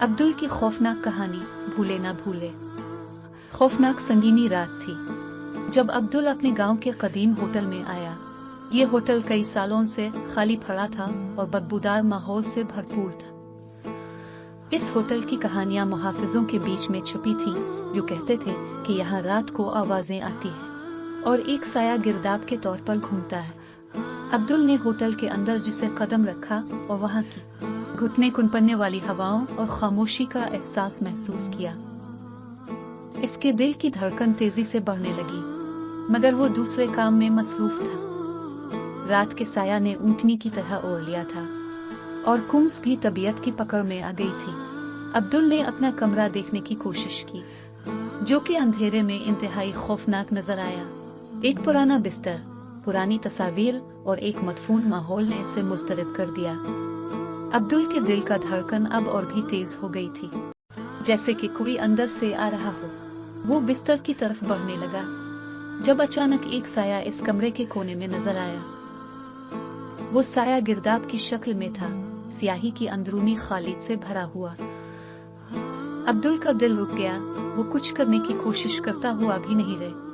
अब्दुल की खौफनाक कहानी भूले ना भूले। खौफनाक संगीनी रात थी जब अब्दुल अपने गांव के कदीम होटल में आया। ये होटल कई सालों से खाली पड़ा था और बदबूदार माहौल से भरपूर था। इस होटल की कहानियां मुहाफिजों के बीच में छुपी थी जो कहते थे कि यहाँ रात को आवाजें आती हैं और एक साया गिरदाब के तौर पर घूमता है। अब्दुल ने होटल के अंदर जिसे कदम रखा और वहां की घुटने कुनपने वाली हवाओं और खामोशी का एहसास महसूस किया। इसके दिल की धड़कन तेजी से बढ़ने लगी, मगर वो दूसरे काम में मसरूफ था। रात के साया ने ऊँटनी की तरह ओढ़ लिया था और कुम्स भी तबीयत की पकड़ में आ गई थी। अब्दुल ने अपना कमरा देखने की कोशिश की, जो कि अंधेरे में इंतहाई खौफनाक नजर आया। एक पुराना बिस्तर, पुरानी तस्वीर और एक मदफून माहौल ने इसे मुस्तरब कर दिया। अब्दुल के दिल का धड़कन अब और भी तेज हो गई थी, जैसे कि कोई अंदर से आ रहा हो। वो बिस्तर की तरफ बढ़ने लगा जब अचानक एक साया इस कमरे के कोने में नजर आया। वो साया गिरदाब की शक्ल में था, स्याही की अंदरूनी खालिद से भरा हुआ। अब्दुल का दिल रुक गया। वो कुछ करने की कोशिश करता हुआ भी नहीं रहे।